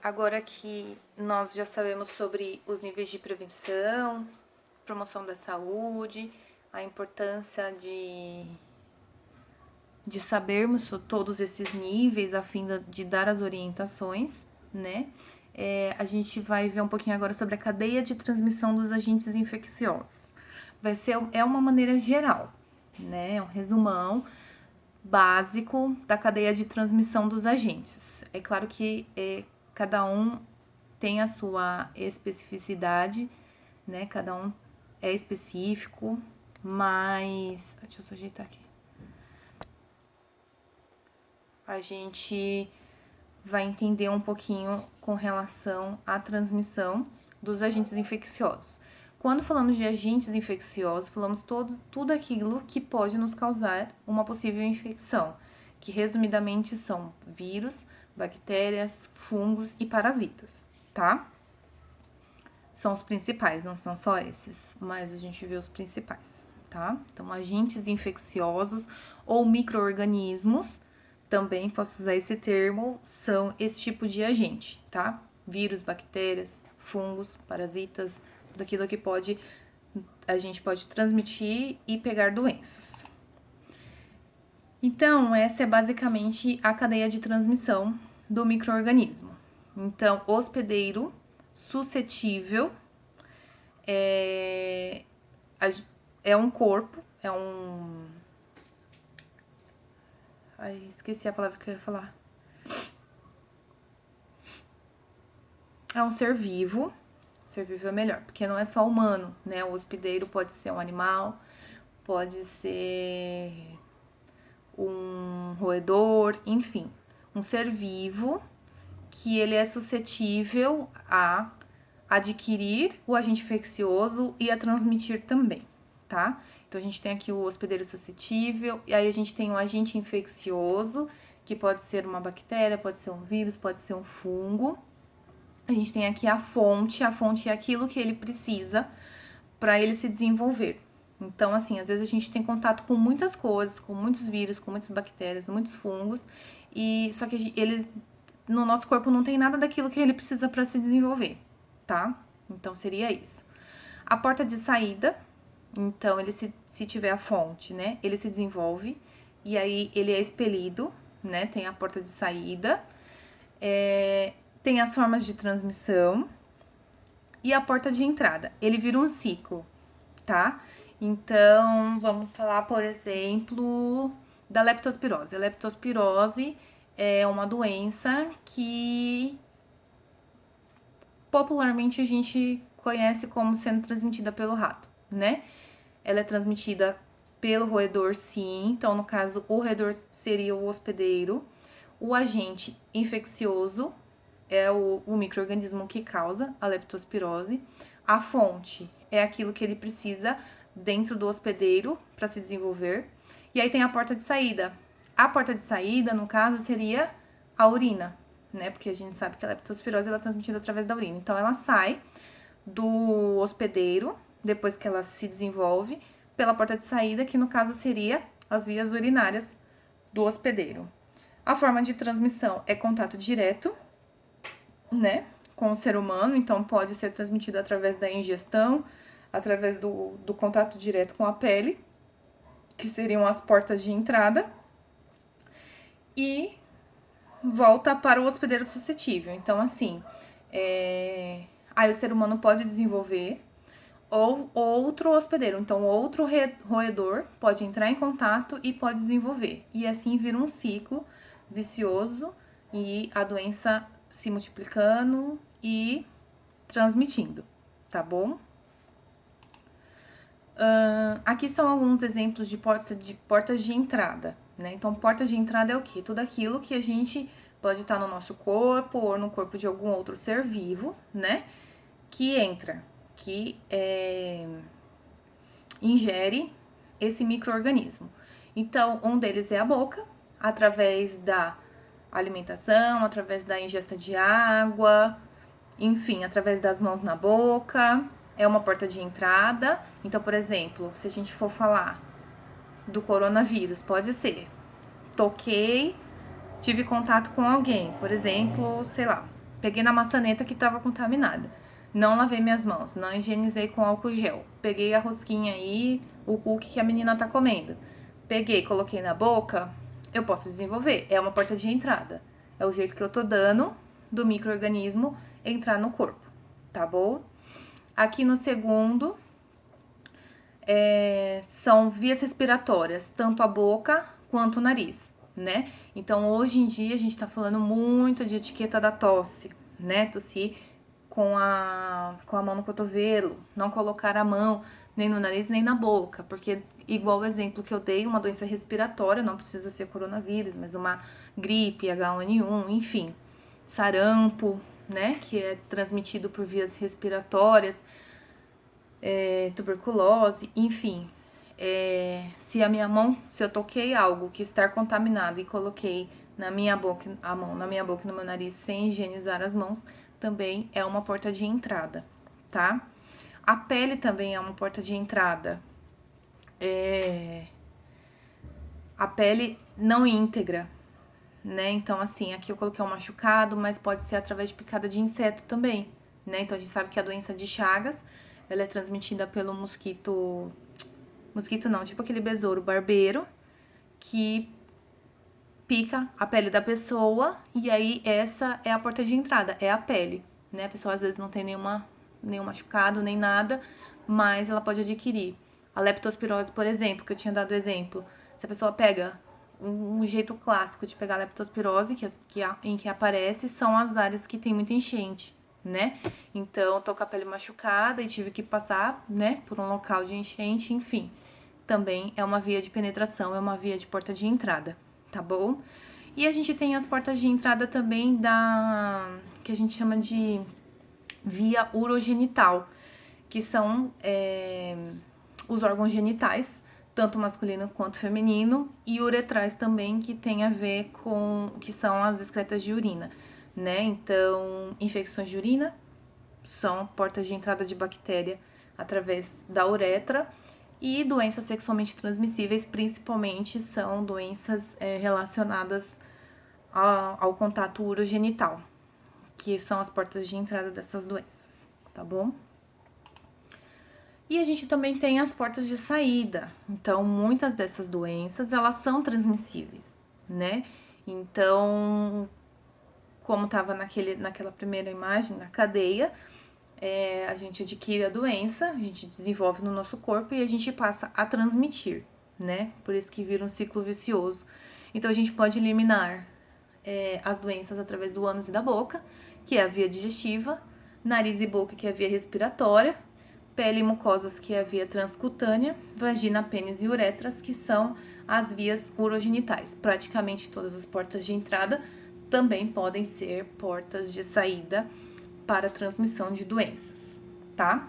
Agora que nós já sabemos sobre os níveis de prevenção, promoção da saúde, a importância de sabermos todos esses níveis a fim de dar as orientações, né? A gente vai ver um pouquinho agora sobre a cadeia de transmissão dos agentes infecciosos. É uma maneira geral, né? É um resumão básico da cadeia de transmissão dos agentes. É claro que cada um tem a sua especificidade, né? Cada um é específico, mas... Deixa eu só ajeitar aqui. A gente vai entender um pouquinho com relação à transmissão dos agentes infecciosos. Quando falamos de agentes infecciosos, falamos tudo aquilo que pode nos causar uma possível infecção, que resumidamente são vírus, bactérias, fungos e parasitas, tá? São os principais, não são só esses, mas a gente vê os principais, tá? Então, agentes infecciosos ou micro-organismos, também posso usar esse termo, são esse tipo de agente, tá? Vírus, bactérias, fungos, parasitas, tudo aquilo que a gente pode transmitir e pegar doenças. Então, essa é basicamente a cadeia de transmissão do micro-organismo. Então, hospedeiro, suscetível, é um corpo, Ai, esqueci a palavra que eu ia falar. É um ser vivo. Ser vivo é melhor, porque não é só humano, né? O hospedeiro pode ser um animal, pode ser um roedor, enfim. Um ser vivo que ele é suscetível a adquirir o agente infeccioso e a transmitir também, tá? Então, a gente tem aqui o hospedeiro suscetível, e aí a gente tem o agente infeccioso, que pode ser uma bactéria, pode ser um vírus, pode ser um fungo. A gente tem aqui a fonte é aquilo que ele precisa para ele se desenvolver. Então, assim, às vezes a gente tem contato com muitas coisas, com muitos vírus, com muitas bactérias, muitos fungos, e só que ele no nosso corpo não tem nada daquilo que ele precisa para se desenvolver, tá? Então, seria isso. A porta de saída, então, ele se tiver a fonte, né, ele se desenvolve, e aí ele é expelido, né, tem a porta de saída, tem as formas de transmissão e a porta de entrada. Ele vira um ciclo, tá? Então, vamos falar, por exemplo, da leptospirose. A leptospirose é uma doença que popularmente a gente conhece como sendo transmitida pelo rato, né? Ela é transmitida pelo roedor, sim. Então, no caso, o roedor seria o hospedeiro. O agente infeccioso é o micro-organismo que causa a leptospirose. A fonte é aquilo que ele precisa dentro do hospedeiro para se desenvolver. E aí tem a porta de saída. A porta de saída, no caso, seria a urina, né? Porque a gente sabe que a leptospirose ela é transmitida através da urina. Então, ela sai do hospedeiro, depois que ela se desenvolve, pela porta de saída, que no caso seria as vias urinárias do hospedeiro. A forma de transmissão é contato direto, né, com o ser humano, então pode ser transmitido através da ingestão, através do contato direto com a pele, que seriam as portas de entrada, e volta para o hospedeiro suscetível. Então, assim, aí o ser humano pode desenvolver ou outro hospedeiro, então outro roedor pode entrar em contato e pode desenvolver. E assim vira um ciclo vicioso e a doença se multiplicando e transmitindo, tá bom? Aqui são alguns exemplos de portas de entrada, né? Então, portas de entrada é o quê? Tudo aquilo que a gente pode estar no nosso corpo ou no corpo de algum outro ser vivo, né? Que entra, que ingere esse micro-organismo. Então, um deles é a boca, através da alimentação, através da ingesta de água, enfim, através das mãos na boca, é uma porta de entrada. Então, por exemplo, se a gente for falar do coronavírus, pode ser, toquei, tive contato com alguém, por exemplo, sei lá, Peguei na maçaneta que estava contaminada. Não lavei minhas mãos, não higienizei com álcool gel. Peguei a rosquinha aí, o cookie que a menina tá comendo. Peguei, coloquei na boca, eu posso desenvolver. É uma porta de entrada. É o jeito que eu tô dando do micro-organismo entrar no corpo, tá bom? Aqui no segundo, são vias respiratórias, tanto a boca quanto o nariz, né? Então, hoje em dia, a gente tá falando muito de etiqueta da tosse, né? Tossir com a mão no cotovelo, não colocar a mão nem no nariz nem na boca, porque, igual o exemplo que eu dei, uma doença respiratória, não precisa ser coronavírus, mas uma gripe, H1N1, enfim, sarampo, né? Que é transmitido por vias respiratórias, tuberculose, enfim. Se a minha mão, se eu toquei algo que está contaminado e coloquei na minha boca, a mão na minha boca e no meu nariz sem higienizar as mãos, também é uma porta de entrada, tá? A pele também é uma porta de entrada. A pele não íntegra, né? Então, assim, aqui eu coloquei um machucado, mas pode ser através de picada de inseto também, né? Então, a gente sabe que a doença de Chagas, ela é transmitida pelo mosquito... Mosquito não, tipo aquele besouro barbeiro, que pica a pele da pessoa, e aí essa é a porta de entrada, é a pele, né? A pessoa às vezes não tem nenhum machucado, nem nada, mas ela pode adquirir. A leptospirose, por exemplo, que eu tinha dado exemplo, se a pessoa pega um jeito clássico de pegar a leptospirose, em que aparece, são as áreas que tem muita enchente, né? Então, tô com a pele machucada e tive que passar, né, por um local de enchente, enfim. Também é uma via de penetração, é uma via de porta de entrada, tá bom? E a gente tem as portas de entrada também que a gente chama de via urogenital, que são os órgãos genitais, tanto masculino quanto feminino, e uretrais também, que tem a ver com, que são as excretas de urina, né? Então, infecções de urina são portas de entrada de bactéria através da uretra, e doenças sexualmente transmissíveis, principalmente, são doenças relacionadas ao contato urogenital, que são as portas de entrada dessas doenças, tá bom? E a gente também tem as portas de saída. Então, muitas dessas doenças, elas são transmissíveis, né? Então, como estava naquela primeira imagem, na cadeia, a gente adquire a doença, a gente desenvolve no nosso corpo e a gente passa a transmitir, né? Por isso que vira um ciclo vicioso. Então, a gente pode eliminar as doenças através do ânus e da boca, que é a via digestiva, nariz e boca, que é a via respiratória, pele e mucosas, que é a via transcutânea, vagina, pênis e uretras, que são as vias urogenitais. Praticamente todas as portas de entrada também podem ser portas de saída para transmissão de doenças, tá?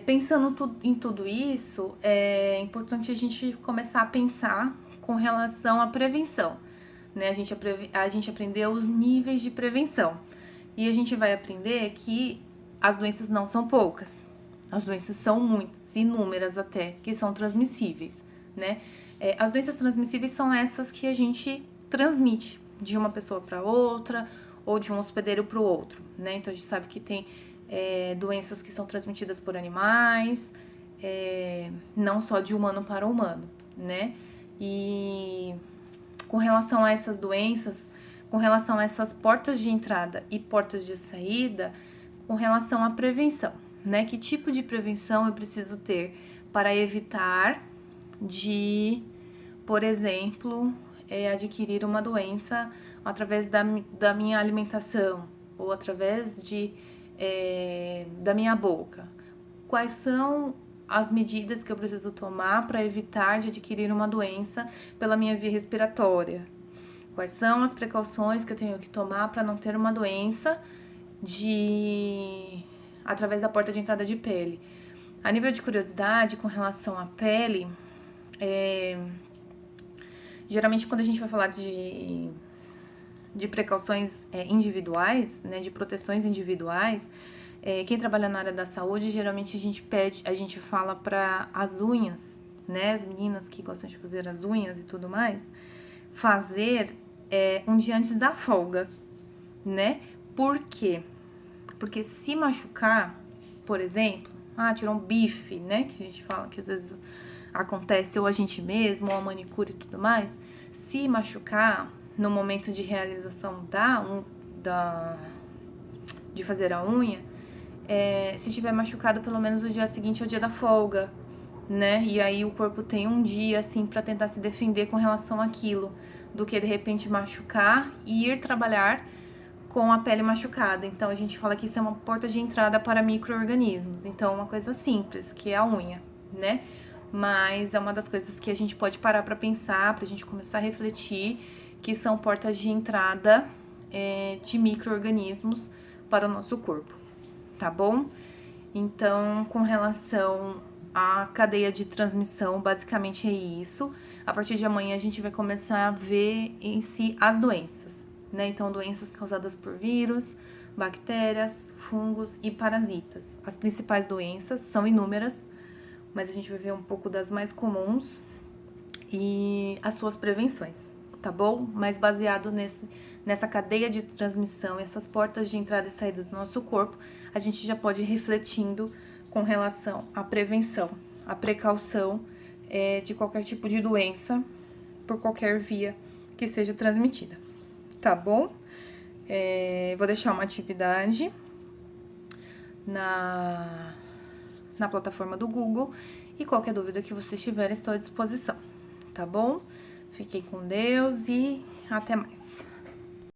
Pensando em tudo isso, é importante a gente começar a pensar com relação à prevenção, né? A gente aprendeu os níveis de prevenção e a gente vai aprender que as doenças não são poucas, as doenças são muitas, inúmeras até, que são transmissíveis, né? As doenças transmissíveis são essas que a gente transmite de uma pessoa para outra ou de um hospedeiro para o outro, né? Então a gente sabe que tem doenças que são transmitidas por animais, não só de humano para humano, né? E com relação a essas doenças, com relação a essas portas de entrada e portas de saída, com relação à prevenção, né? Que tipo de prevenção eu preciso ter para evitar de, por exemplo, adquirir uma doença através da minha alimentação ou através da minha boca? Quais são as medidas que eu preciso tomar para evitar de adquirir uma doença pela minha via respiratória? Quais são as precauções que eu tenho que tomar para não ter uma doença através da porta de entrada de pele? A nível de curiosidade, com relação à pele, geralmente quando a gente vai falar de precauções individuais, né, de proteções individuais, quem trabalha na área da saúde, geralmente a gente fala para as unhas, né, as meninas que gostam de fazer as unhas e tudo mais, fazer um dia antes da folga, né? Por quê? Porque se machucar, por exemplo, tirou um bife, né? Que a gente fala que às vezes acontece ou a gente mesmo, ou a manicure e tudo mais. Se machucar no momento de realização de fazer a unha, se tiver machucado pelo menos o dia seguinte é o dia da folga, né? E aí o corpo tem um dia, assim, pra tentar se defender com relação àquilo, do que de repente machucar e ir trabalhar com a pele machucada. Então a gente fala que isso é uma porta de entrada para micro-organismos. Então é uma coisa simples, que é a unha, né? Mas é uma das coisas que a gente pode parar pra pensar, pra gente começar a refletir, que são portas de entrada de micro-organismos para o nosso corpo, tá bom? Então, com relação à cadeia de transmissão, basicamente é isso. A partir de amanhã a gente vai começar a ver em si as doenças, né? Então, doenças causadas por vírus, bactérias, fungos e parasitas. As principais doenças são inúmeras, mas a gente vai ver um pouco das mais comuns e as suas prevenções, tá bom? Mas baseado nessa cadeia de transmissão, essas portas de entrada e saída do nosso corpo, a gente já pode ir refletindo com relação à prevenção, à precaução de qualquer tipo de doença por qualquer via que seja transmitida, tá bom? Vou deixar uma atividade na plataforma do Google e qualquer dúvida que vocês tiverem, estou à disposição, tá bom? Fiquem com Deus e até mais.